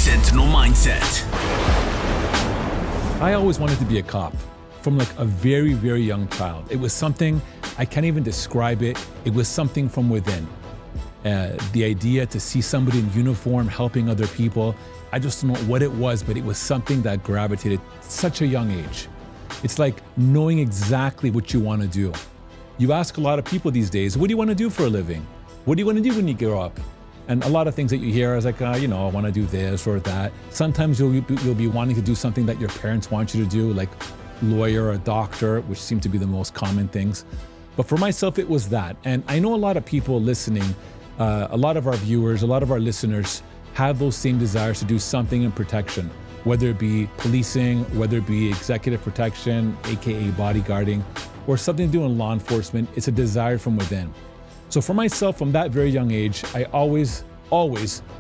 Sentinel Mindset. I always wanted to be a cop from like a very, very young child. It was something, I can't even describe it. It was something from within. The idea to see somebody in uniform helping other people, I just don't know what it was, but it was something that gravitated at such a young age. It's like knowing exactly what you want to do. You ask a lot of people these days, what do you want to do for a living? What do you want to do when you grow up? And a lot of things that you hear is like, I want to do this or that. Sometimes you'll be wanting to do something that your parents want you to do, like lawyer or doctor, which seem to be the most common things. But for myself, it was that. And I know a lot of people listening, a lot of our viewers, a lot of our listeners have those same desires to do something in protection, whether it be policing, whether it be executive protection, AKA bodyguarding, or something to do in law enforcement. It's a desire from within. So for myself, from that very young age, I always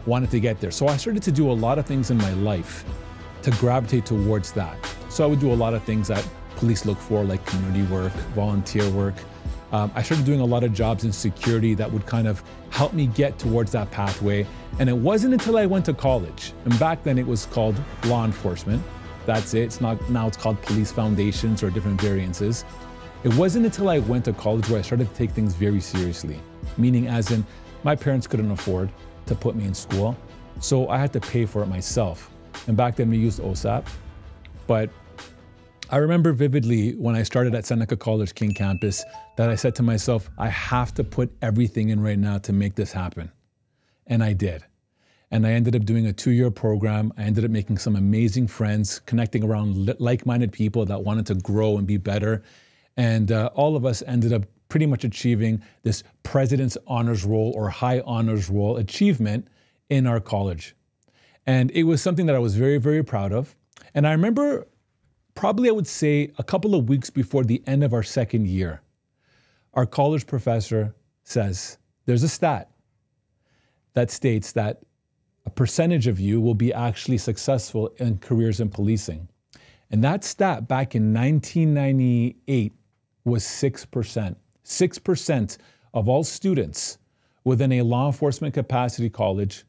wanted to get there. So I started to do a lot of things in my life to gravitate towards that. So I would do a lot of things that police look for, like community work, volunteer work. I started doing a lot of jobs in security that would kind of help me get towards that pathway. And it wasn't until I went to college, and back then it was called law enforcement. That's it. It's not, now it's called police foundations or different variances. It wasn't until I went to college where I started to take things very seriously, meaning as in my parents couldn't afford to put me in school, so I had to pay for it myself. And back then we used OSAP, but I remember vividly when I started at Seneca College King Campus that I said to myself, I have to put everything in right now to make this happen. And I did. And I ended up doing a 2-year program. I ended up making some amazing friends, connecting around like-minded people that wanted to grow and be better. And all of us ended up pretty much achieving this President's Honors Roll or High Honors Roll achievement in our college. And it was something that I was very, very proud of. And I remember probably I would say a couple of weeks before the end of our second year, our college professor says, there's a stat that states that a percentage of you will be actually successful in careers in policing. And that stat back in 1998 was 6%. 6% of all students within a law enforcement capacity college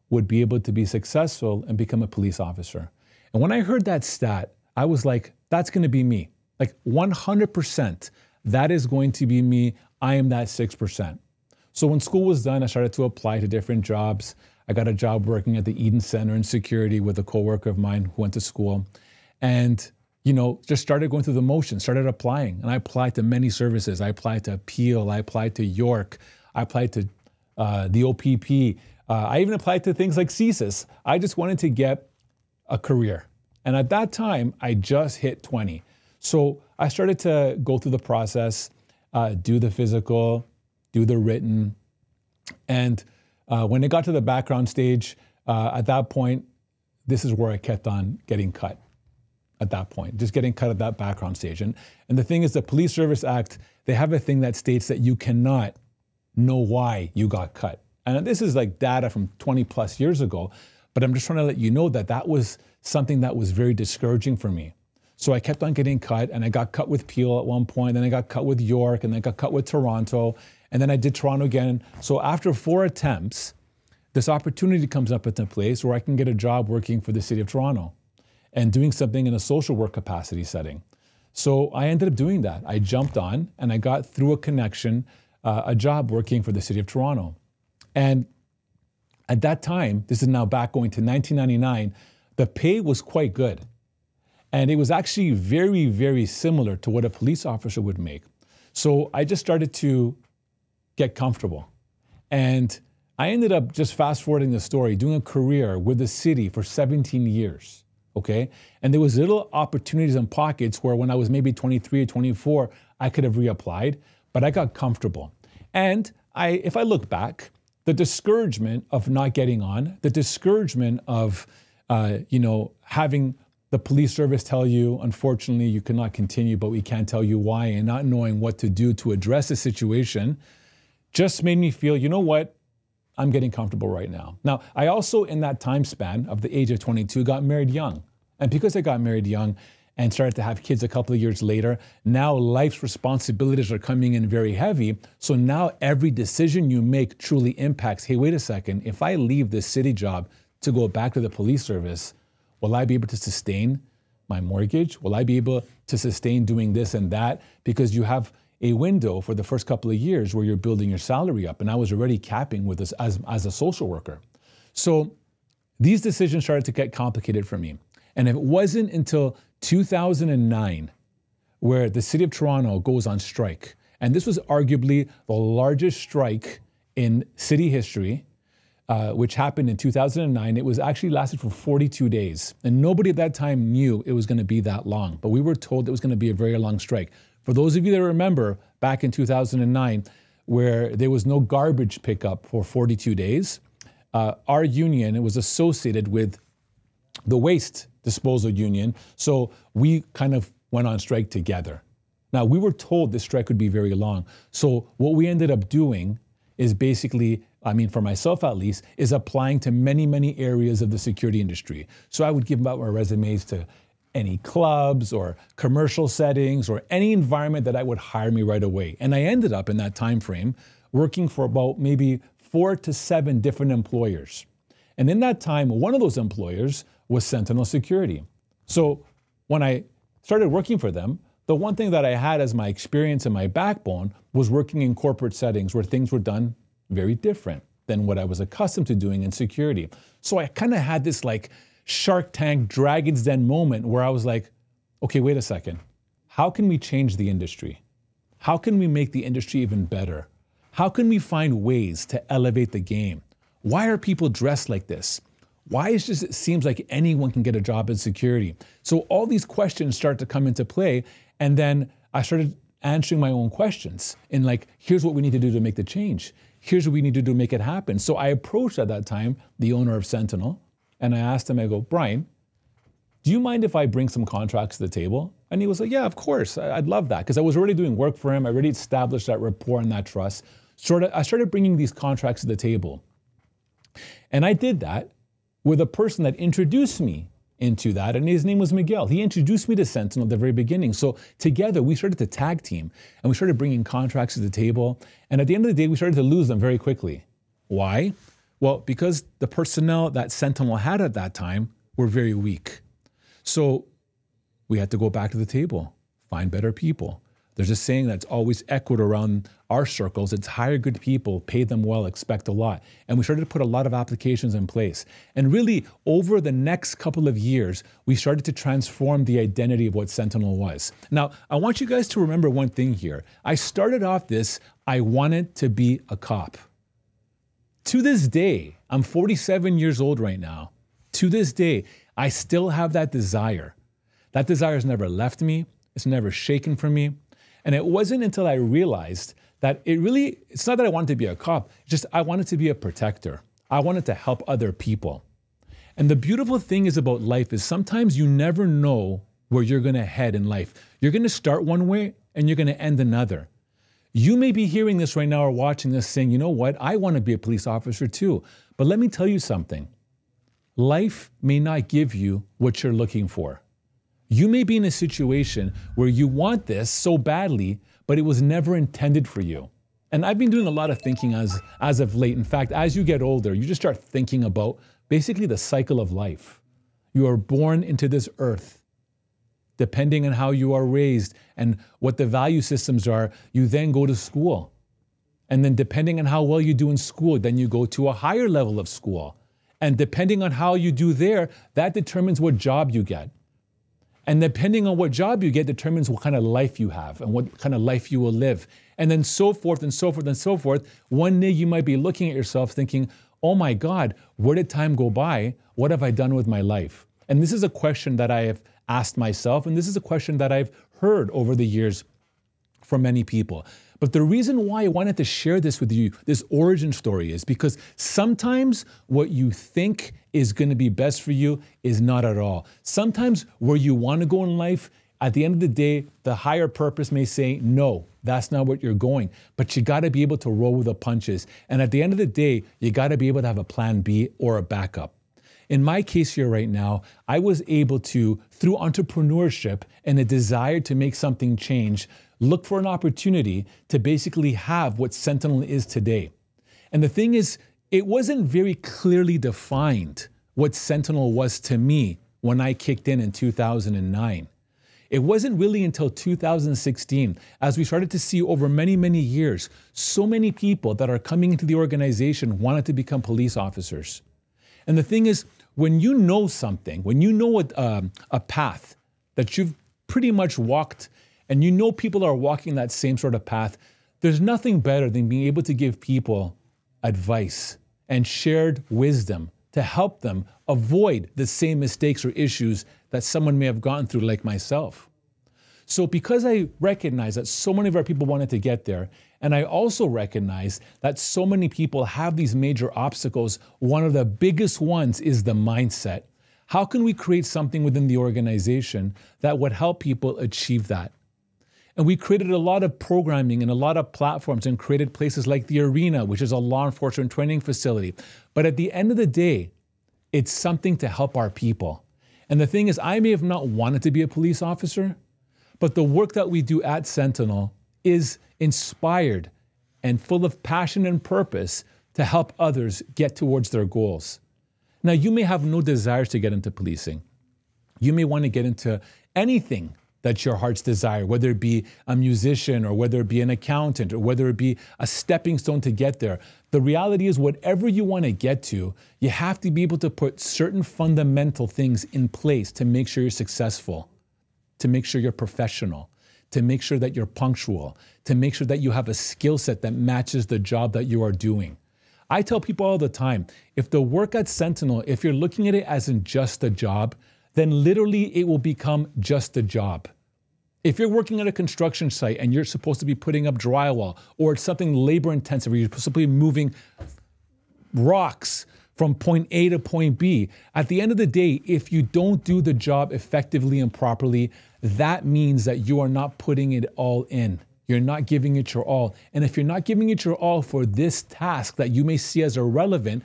would be able to be successful and become a police officer. And when I heard that stat, I was like, that's going to be me. Like 100%, that is going to be me. I am that 6%. So when school was done, I started to apply to different jobs. I got a job working at the Eden Center in security with a coworker of mine who went to school. And just started going through the motions, started applying. And I applied to many services. I applied to Peel, I applied to York, I applied to the OPP. I even applied to things like CSIS. I just wanted to get a career. And at that time, I just hit 20. So I started to go through the process, do the physical, do the written. And when it got to the background stage, at that point, this is where I kept on getting cut. At that point, just getting cut at that background stage. And the thing is, the Police Service Act, they have a thing that states that you cannot know why you got cut. And this is like data from 20 plus years ago, but I'm just trying to let you know that that was something that was very discouraging for me. So I kept on getting cut, and I got cut with Peel at one point, then I got cut with York, and then I got cut with Toronto, and then I did Toronto again. So after 4 attempts, this opportunity comes up at a place where I can get a job working for the City of Toronto and doing something in a social work capacity setting. So I ended up doing that. I jumped on and I got through a connection, a job working for the City of Toronto. And at that time, this is now back going to 1999, the pay was quite good. And it was actually very, very similar to what a police officer would make. So I just started to get comfortable. And I ended up, just fast forwarding the story, doing a career with the city for 17 years. Okay. And there was little opportunities and pockets where when I was maybe 23 or 24, I could have reapplied, but I got comfortable. And if I look back, the discouragement of not getting on, the discouragement of, having the police service tell you, unfortunately, you cannot continue, but we can't tell you why, and not knowing what to do to address the situation, just made me feel, you know what? I'm getting comfortable right now. Now, I also, in that time span of the age of 22, got married young. And because I got married young and started to have kids a couple of years later, now life's responsibilities are coming in very heavy. So now every decision you make truly impacts, hey, wait a second, if I leave this city job to go back to the police service, will I be able to sustain my mortgage? Will I be able to sustain doing this and that? Because you have a window for the first couple of years where you're building your salary up. And I was already capping with this as a social worker. So these decisions started to get complicated for me. And it wasn't until 2009 where the city of Toronto goes on strike. And this was arguably the largest strike in city history, which happened in 2009. It was actually lasted for 42 days. And nobody at that time knew it was going to be that long. But we were told it was going to be a very long strike. For those of you that remember back in 2009, where there was no garbage pickup for 42 days, our union, it was associated with the waste disposal union. So we kind of went on strike together. Now, we were told this strike would be very long. So what we ended up doing is basically, I mean, for myself at least, is applying to many, many areas of the security industry. So I would give out my resumes to any clubs or commercial settings or any environment that I would hire me right away. And I ended up in that time frame working for about maybe 4 to 7 different employers. And in that time, one of those employers was Sentinel Security. So when I started working for them, the one thing that I had as my experience and my backbone was working in corporate settings where things were done very different than what I was accustomed to doing in security. So I kind of had this like Shark Tank, Dragon's Den moment where I was like, okay, wait a second. How can we change the industry? How can we make the industry even better? How can we find ways to elevate the game? Why are people dressed like this? Why is it seems like anyone can get a job in security? So all these questions start to come into play. And then I started answering my own questions in like, here's what we need to do to make the change. Here's what we need to do to make it happen. So I approached at that time the owner of Sentinel and I asked him, I go, Brian, do you mind if I bring some contracts to the table? And he was like, yeah, of course. I'd love that. Because I was already doing work for him. I already established that rapport and that trust. I started bringing these contracts to the table. And I did that with a person that introduced me into that, and his name was Miguel. He introduced me to Sentinel at the very beginning. So together, we started to tag team, and we started bringing contracts to the table. And at the end of the day, we started to lose them very quickly. Why? Well, because the personnel that Sentinel had at that time were very weak. So we had to go back to the table, find better people. There's a saying that's always echoed around our circles. It's hire good people, pay them well, expect a lot. And we started to put a lot of applications in place. And really, over the next couple of years, we started to transform the identity of what Sentinel was. Now, I want you guys to remember one thing here. I started off this, I wanted to be a cop. To this day, I'm 47 years old right now. To this day, I still have that desire. That desire has never left me. It's never shaken from me. And it wasn't until I realized that it's not that I wanted to be a cop, just I wanted to be a protector. I wanted to help other people. And the beautiful thing is about life is sometimes you never know where you're going to head in life. You're going to start one way and you're going to end another. You may be hearing this right now or watching this saying, you know what, I want to be a police officer too. But let me tell you something. Life may not give you what you're looking for. You may be in a situation where you want this so badly, but it was never intended for you. And I've been doing a lot of thinking as of late. In fact, as you get older, you just start thinking about basically the cycle of life. You are born into this earth. Depending on how you are raised and what the value systems are, you then go to school. And then depending on how well you do in school, then you go to a higher level of school. And depending on how you do there, that determines what job you get. And depending on what job you get determines what kind of life you have and what kind of life you will live. And then so forth and so forth and so forth. One day you might be looking at yourself thinking, oh my God, where did time go by? What have I done with my life? And this is a question that I have asked myself, and this is a question that I've heard over the years from many people. But the reason why I wanted to share this with you, this origin story, is because sometimes what you think is going to be best for you is not at all. Sometimes where you want to go in life, at the end of the day, the higher purpose may say, no, that's not what you're going. But you got to be able to roll with the punches. And at the end of the day, you got to be able to have a plan B or a backup. In my case here right now, I was able to, through entrepreneurship and a desire to make something change, look for an opportunity to basically have what Sentinel is today. And the thing is, it wasn't very clearly defined what Sentinel was to me when I kicked in 2009. It wasn't really until 2016, as we started to see over many, many years, so many people that are coming into the organization wanted to become police officers. And the thing is, when you know something, when you know a path that you've pretty much walked, and you know people are walking that same sort of path, there's nothing better than being able to give people advice and shared wisdom to help them avoid the same mistakes or issues that someone may have gone through, like myself. So because I recognize that so many of our people wanted to get there, and I also recognize that so many people have these major obstacles, one of the biggest ones is the mindset. How can we create something within the organization that would help people achieve that? And we created a lot of programming and a lot of platforms and created places like the Arena, which is a law enforcement training facility. But at the end of the day, it's something to help our people. And the thing is, I may have not wanted to be a police officer, but the work that we do at Sentinel is inspired and full of passion and purpose to help others get towards their goals. Now, you may have no desires to get into policing. You may want to get into anything that's your heart's desire, whether it be a musician or whether it be an accountant or whether it be a stepping stone to get there. The reality is, whatever you want to get to, you have to be able to put certain fundamental things in place to make sure you're successful, to make sure you're professional, to make sure that you're punctual, to make sure that you have a skill set that matches the job that you are doing. I tell people all the time, if the work at Sentinel, if you're looking at it as in just a job, then literally it will become just a job. If you're working at a construction site and you're supposed to be putting up drywall, or it's something labor intensive, or you're supposed to be moving rocks from point A to point B, at the end of the day, if you don't do the job effectively and properly, that means that you are not putting it all in. You're not giving it your all. And if you're not giving it your all for this task that you may see as irrelevant,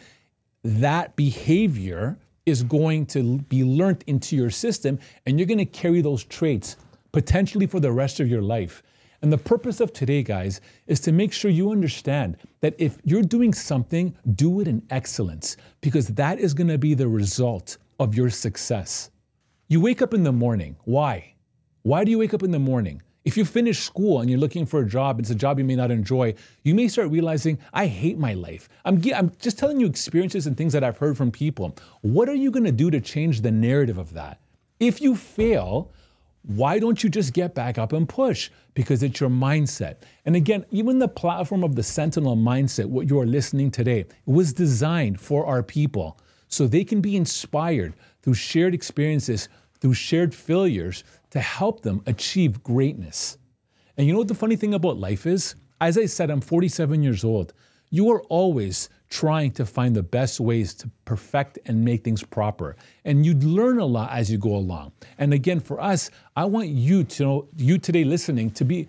that behavior is going to be learned into your system, and you're going to carry those traits potentially for the rest of your life. And the purpose of today, guys, is to make sure you understand that if you're doing something, do it in excellence, because that is going to be the result of your success. You wake up in the morning. Why? Why do you wake up in the morning? If you finish school and you're looking for a job, it's a job you may not enjoy, you may start realizing, I hate my life. I'm just telling you experiences and things that I've heard from people. What are you going to do to change the narrative of that? If you fail, why don't you just get back up and push? Because it's your mindset. And again, even the platform of the Sentinel mindset, what you are listening today, was designed for our people so they can be inspired through shared experiences, through shared failures, to help them achieve greatness. And you know what the funny thing about life is? As I said, I'm 47 years old. You are always trying to find the best ways to perfect and make things proper. And you learn a lot as you go along. And again, for us, I want you to know, you today listening, to be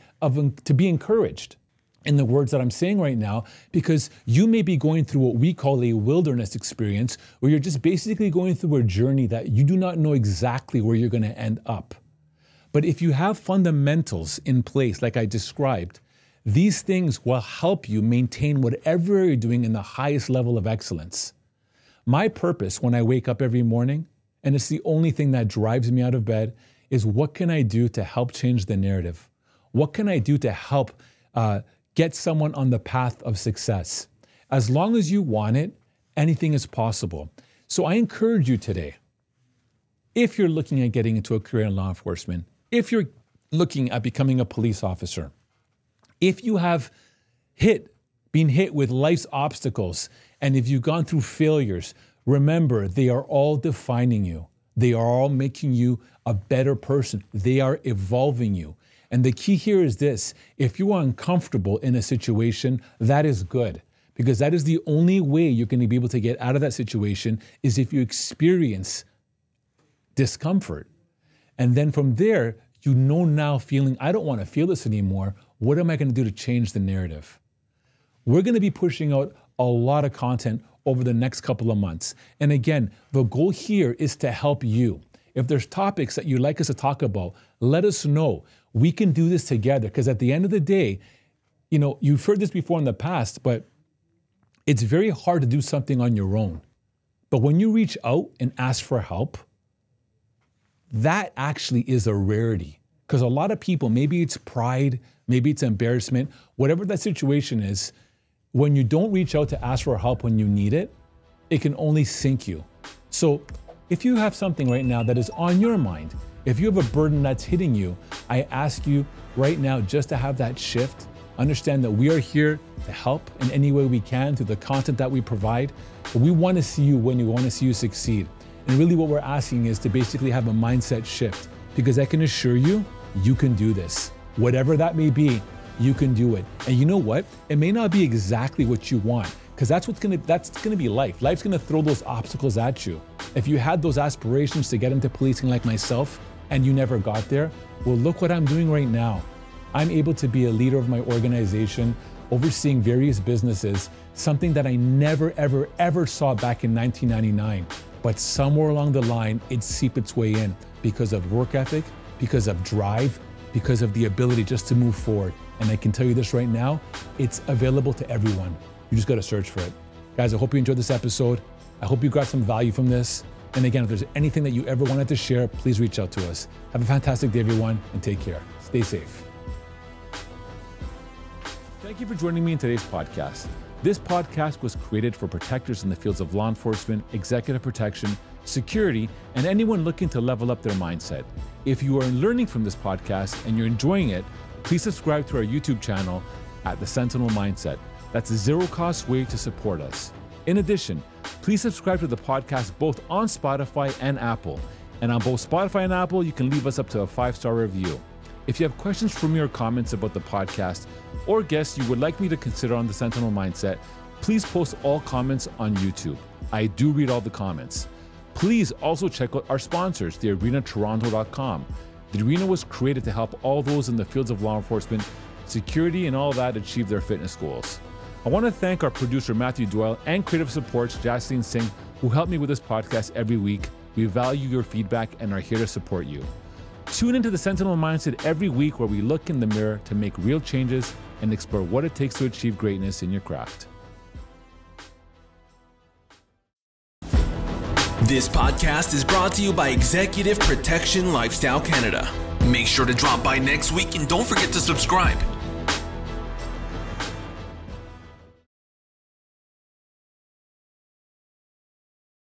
encouraged in the words that I'm saying right now, because you may be going through what we call a wilderness experience, where you're just basically going through a journey that you do not know exactly where you're going to end up. But if you have fundamentals in place, like I described, these things will help you maintain whatever you're doing in the highest level of excellence. My purpose when I wake up every morning, and it's the only thing that drives me out of bed, is what can I do to help change the narrative? What can I do to help get someone on the path of success? As long as you want it, anything is possible. So I encourage you today, if you're looking at getting into a career in law enforcement, if you're looking at becoming a police officer, if you have been hit with life's obstacles, and if you've gone through failures, remember, they are all defining you. They are all making you a better person. They are evolving you. And the key here is this: if you are uncomfortable in a situation, that is good, because that is the only way you're going to be able to get out of that situation, is if you experience discomfort. And then from there, you know now feeling, I don't want to feel this anymore. What am I going to do to change the narrative? We're going to be pushing out a lot of content over the next couple of months. And again, the goal here is to help you. If there's topics that you'd like us to talk about, let us know. We can do this together, because at the end of the day, you know, you've heard this before in the past, but it's very hard to do something on your own. But when you reach out and ask for help, that actually is a rarity. Because a lot of people, maybe it's pride, maybe it's embarrassment, whatever that situation is, when you don't reach out to ask for help when you need it, it can only sink you. So if you have something right now that is on your mind, if you have a burden that's hitting you, I ask you right now just to have that shift. Understand that we are here to help in any way we can through the content that we provide. But we want to see you win, we want to see you succeed. And really what we're asking is to basically have a mindset shift, because I can assure you, you can do this. Whatever that may be, you can do it. And you know what? It may not be exactly what you want, because that's gonna be life. Life's gonna throw those obstacles at you. If you had those aspirations to get into policing like myself and you never got there, well, look what I'm doing right now. I'm able to be a leader of my organization, overseeing various businesses, something that I never, ever, ever saw back in 1999. But somewhere along the line, it seeped its way in because of work ethic, because of drive, because of the ability just to move forward. And I can tell you this right now, it's available to everyone. You just gotta search for it. Guys, I hope you enjoyed this episode. I hope you got some value from this. And again, if there's anything that you ever wanted to share, please reach out to us. Have a fantastic day, everyone, and take care. Stay safe. Thank you for joining me in today's podcast. This podcast was created for protectors in the fields of law enforcement, executive protection, security, and anyone looking to level up their mindset. If you are learning from this podcast and you're enjoying it, please subscribe to our YouTube channel at The Sentinel Mindset. That's a zero-cost way to support us. In addition, please subscribe to the podcast both on Spotify and Apple. And on both Spotify and Apple, you can leave us up to a 5-star review. If you have questions for me or comments about the podcast or guests you would like me to consider on The Sentinel Mindset, please post all comments on YouTube. I do read all the comments. Please also check out our sponsors, thearenatoronto.com. The Arena was created to help all those in the fields of law enforcement, security, and all that achieve their fitness goals. I want to thank our producer, Matthew Doyle, and creative support, Jaslene Singh, who help me with this podcast every week. We value your feedback and are here to support you. Tune into the Sentinel Mindset every week, where we look in the mirror to make real changes and explore what it takes to achieve greatness in your craft. This podcast is brought to you by Executive Protection Lifestyle Canada. Make sure to drop by next week and don't forget to subscribe.